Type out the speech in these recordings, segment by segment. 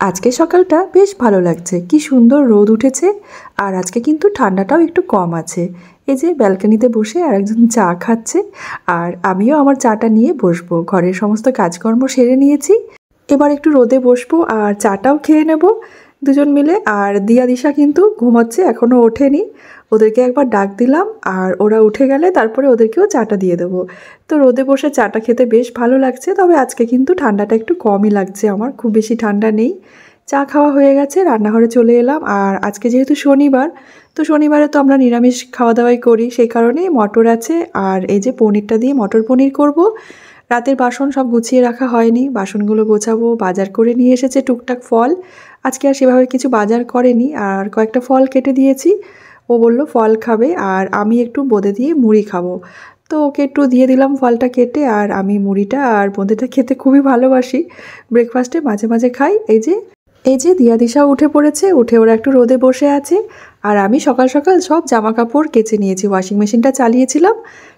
আজকে সকালটা বেশ ভালো লাগছে, কি সুন্দর রোদ উঠেছে। আর আজকে কিন্তু ঠান্ডাটাও একটু কম আছে। এই যে ব্যালকনিতে বসে আরেকজন চা খাচ্ছে, আর আমিও আমার চাটা নিয়ে বসবো। ঘরের সমস্ত কাজকর্ম সেরে নিয়েছি, এবার একটু রোদে বসবো আর চাটাও খেয়ে নেব দুজন মিলে। আর দিয়া দিশা কিন্তু ঘুমাচ্ছে, এখনও ওঠেনি। ওদেরকে একবার ডাক দিলাম, আর ওরা উঠে গেলে তারপরে ওদেরকেও চাটা দিয়ে দেবো। তো রোদে বসে চাটা খেতে বেশ ভালো লাগছে, তবে আজকে কিন্তু ঠান্ডাটা একটু কমই লাগছে, আমার খুব বেশি ঠান্ডা নেই। চা খাওয়া হয়ে গেছে, রান্নাঘরে চলে এলাম। আর আজকে যেহেতু শনিবার, তো শনিবারে তো আমরা নিরামিষ খাওয়া দাওয়াই করি, সেই কারণে মটর আছে। আর এই যে পনিরটা দিয়ে মটর পনির করব। রাতের বাসন সব গুছিয়ে রাখা হয়নি, বাসনগুলো গোছাবো। বাজার করে নিয়ে এসেছে টুকটাক ফল, আজকে আর সেভাবে কিছু বাজার করেনি। আর কয়েকটা ফল কেটে দিয়েছি, ও বলল ফল খাবে, আর আমি একটু বোঁদে দিয়ে মুড়ি খাবো। তো ওকে একটু দিয়ে দিলাম ফলটা কেটে, আর আমি মুড়িটা আর বোঁদেটা খেতে খুবই ভালোবাসি, ব্রেকফাস্টে মাঝে মাঝে খাই। এই যে দিয়া দিশাও উঠে পড়েছে, উঠে ওরা একটু রোদে বসে আছে। আর আমি সকাল সকাল সব জামা কাপড় কেচে নিয়েছি, ওয়াশিং মেশিনটা চালিয়েছিলাম,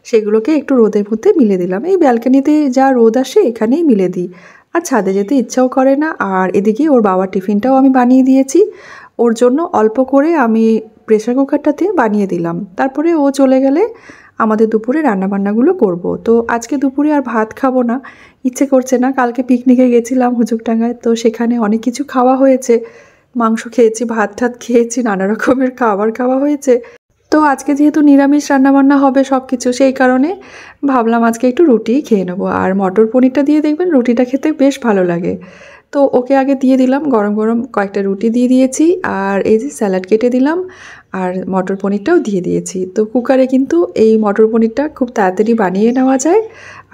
সেগুলোকে একটু রোদের মধ্যে মিলে দিলাম। এই ব্যালকনিতে যা রোদ আসে এখানেই মিলে দিই, আর ছাদে যেতে ইচ্ছাও করে না। আর এদিকে ওর বাবার টিফিনটাও আমি বানিয়ে দিয়েছি, ওর জন্য অল্প করে আমি প্রেসার কুকারটাতে বানিয়ে দিলাম। তারপরে ও চলে গেলে আমাদের দুপুরে রান্নাবান্নাগুলো করব। তো আজকে দুপুরে আর ভাত খাবো না, ইচ্ছে করছে না। কালকে পিকনিকে গেছিলাম হুজুগডাঙ্গায়, তো সেখানে অনেক কিছু খাওয়া হয়েছে, মাংস খেয়েছি, ভাত ঠাত খেয়েছি, নানা রকমের খাবার খাওয়া হয়েছে। তো আজকে যেহেতু নিরামিষ রান্নাবান্না হবে সব কিছু, সেই কারণে ভাবলাম আজকে একটু রুটিই খেয়ে নেবো। আর মটর পনিরটা দিয়ে দেখবেন রুটিটা খেতে বেশ ভালো লাগে। তো ওকে আগে দিয়ে দিলাম গরম গরম কয়েকটা রুটি দিয়ে দিয়েছি, আর এই যে স্যালাড কেটে দিলাম, আর মটর পনিরটাও দিয়ে দিয়েছি। তো কুকারে কিন্তু এই মটর পনিরটা খুব তাড়াতাড়ি বানিয়ে নেওয়া যায়,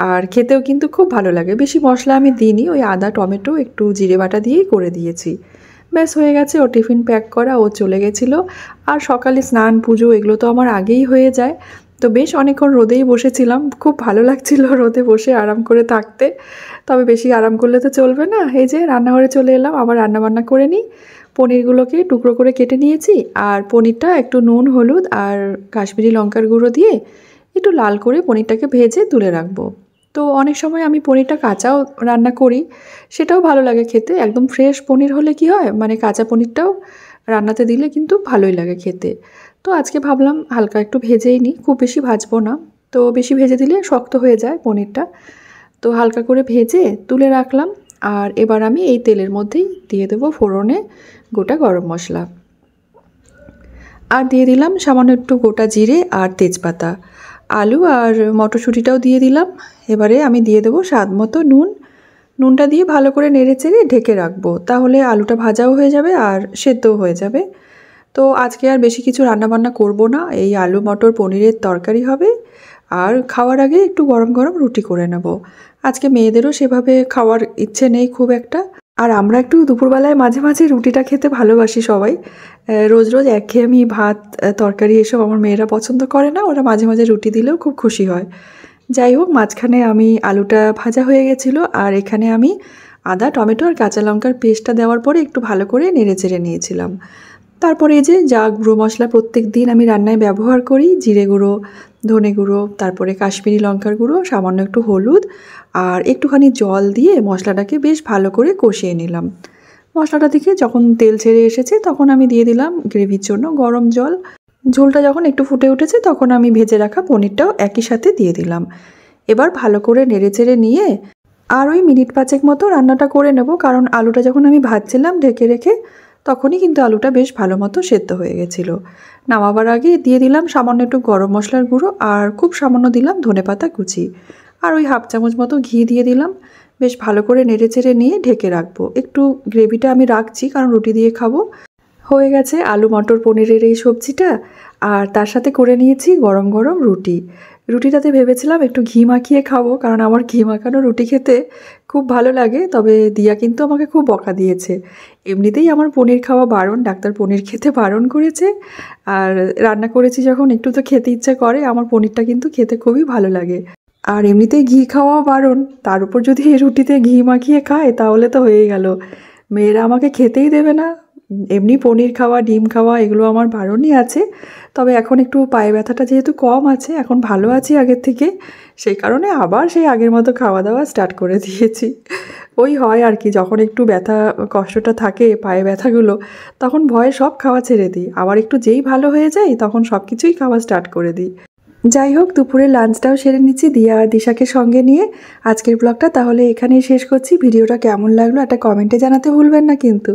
আর খেতেও কিন্তু খুব ভালো লাগে। বেশি মশলা আমি দিইনি, ওই আদা টমেটো একটু জিরে বাটা দিয়েই করে দিয়েছি। ব্যাস হয়ে গেছে, ও টিফিন প্যাক করা, ও চলে গেছিলো। আর সকালে স্নান পুজো এগুলো তো আমার আগেই হয়ে যায়। তো বেশ অনেকক্ষণ রোদেই বসেছিলাম, খুব ভালো লাগছিল রোদে বসে আরাম করে থাকতে। তবে বেশি আরাম করলে তো চলবে না। এই যে রান্নাঘরে চলে এলাম, আবার রান্নাবান্না করে নিই। পনিরগুলোকে টুকরো করে কেটে নিয়েছি, আর পনিরটা একটু নুন হলুদ আর কাশ্মীরি লঙ্কার গুঁড়ো দিয়ে একটু লাল করে পনিরটাকে ভেজে তুলে রাখবো। তো অনেক সময় আমি পনিরটা কাঁচাও রান্না করি, সেটাও ভালো লাগে খেতে। একদম ফ্রেশ পনির হলে কি হয়, মানে কাঁচা পনিরটাও রান্নাতে দিলে কিন্তু ভালোই লাগে খেতে। তো আজকে ভাবলাম হালকা একটু ভেজেই নিই, খুব বেশি ভাজবো না, তো বেশি ভেজে দিলে শক্ত হয়ে যায় পনিরটা। তো হালকা করে ভেজে তুলে রাখলাম। আর এবার আমি এই তেলের মধ্যেই দিয়ে দেবো ফোড়নে গোটা গরম মশলা, আর দিয়ে দিলাম সামান্য একটু গোটা জিরে আর তেজপাতা। আলু আর মটরশুঁটিটাও দিয়ে দিলাম। এবারে আমি দিয়ে দেবো স্বাদ মতো নুন। নুনটা দিয়ে ভালো করে নেড়ে চেড়ে ঢেকে রাখবো, তাহলে আলুটা ভাজাও হয়ে যাবে আর সেদ্ধও হয়ে যাবে। তো আজকে আর বেশি কিছু রান্নাবান্না করব না, এই আলু মটর পনিরের তরকারি হবে, আর খাওয়ার আগে একটু গরম গরম রুটি করে নেব। আজকে মেয়েদেরও সেভাবে খাওয়ার ইচ্ছে নেই খুব একটা, আর আমরা একটু দুপুরবেলায় মাঝে মাঝে রুটিটা খেতে ভালোবাসি সবাই। রোজ রোজ একঘেয়েমি ভাত তরকারি এসব আমার মেয়েরা পছন্দ করে না, ওরা মাঝে মাঝে রুটি দিলেও খুব খুশি হয়। যাই হোক, মাঝখানে আমি আলুটা ভাজা হয়ে গেছিলো, আর এখানে আমি আদা টমেটো আর কাঁচা লঙ্কার পেস্টটা দেওয়ার পরে একটু ভালো করে নেড়ে চেড়ে নিয়েছিলাম। তারপরে এই যে যা গুঁড়ো মশলা প্রত্যেক দিন আমি রান্নায় ব্যবহার করি, জিরে গুঁড়ো, ধনে গুঁড়ো, তারপরে কাশ্মীরি লঙ্কার গুঁড়ো, সামান্য একটু হলুদ আর একটুখানি জল দিয়ে মশলাটাকে বেশ ভালো করে কষিয়ে নিলাম। মশলাটা থেকে যখন তেল ছেড়ে এসেছে তখন আমি দিয়ে দিলাম গ্রেভির জন্য গরম জল। ঝোলটা যখন একটু ফুটে উঠেছে তখন আমি ভেজে রাখা পনিরটাও একই সাথে দিয়ে দিলাম। এবার ভালো করে নেড়েচেড়ে নিয়ে আর ওই মিনিট 5 মতো রান্নাটা করে নেব, কারণ আলুটা যখন আমি ভাজছিলাম ঢেকে রেখে তখনই কিন্তু আলুটা বেশ ভালো মতো সেদ্ধ হয়ে গেছিলো। নামাবার আগে দিয়ে দিলাম সামান্য একটু গরম মশলার গুঁড়ো, আর খুব সামান্য দিলাম ধনেপাতা কুচি, আর ওই হাফ চামচ মতো ঘি দিয়ে দিলাম। বেশ ভালো করে নেড়েচেড়ে নিয়ে ঢেকে রাখবো। একটু গ্রেভিটা আমি রাখছি কারণ রুটি দিয়ে খাবো। হয়ে গেছে আলু মটর পনিরের এই সবজিটা, আর তার সাথে করে নিয়েছি গরম গরম রুটি। রুটিটাতে ভেবেছিলাম একটু ঘি মাখিয়ে খাবো, কারণ আমার ঘি মাখানো রুটি খেতে খুব ভালো লাগে। তবে দিয়া কিন্তু আমাকে খুব বকা দিয়েছে, এমনিতেই আমার পনির খাওয়া বারণ, ডাক্তার পনির খেতে বারণ করেছে। আর রান্না করেছি যখন একটু তো খেতে ইচ্ছে করে, আমার পনিরটা কিন্তু খেতে খুবই ভালো লাগে। আর এমনিতেই ঘি খাওয়াও বারণ, তার উপর যদি এই রুটিতে ঘি মাখিয়ে খায় তাহলে তো হয়েই গেল, মেয়েরা আমাকে খেতেই দেবে না, এমনি পনির খাওয়া, ডিম খাওয়া এগুলো আমার বারণই আছে। তবে এখন একটু পায়ে ব্যথাটা যেহেতু কম আছে, এখন ভালো আছি আগের থেকে, সেই কারণে আবার সেই আগের মতো খাওয়া দাওয়া স্টার্ট করে দিয়েছি। ওই হয় আর কি, যখন একটু ব্যথা কষ্টটা থাকে পায়ে ব্যথাগুলো, তখন ভয়ে সব খাওয়া ছেড়ে দিই। আবার একটু যেই ভালো হয়ে যায় তখন সব কিছুই খাওয়া স্টার্ট করে দিই। যাই হোক, দুপুরে লাঞ্চটাও সেরে নিচ্ছি দিয়া আর দিশাকে সঙ্গে নিয়ে। আজকের ব্লগটা তাহলে এখানেই শেষ করছি। ভিডিওটা কেমন লাগলো একটা কমেন্টে জানাতে ভুলবেন না কিন্তু।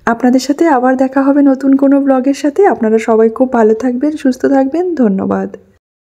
আপনাদের সাথে আবার দেখা হবে নতুন কোনো ব্লগের সাথে। আপনারা সবাই খুব ভালো থাকবেন, সুস্থ থাকবেন। ধন্যবাদ।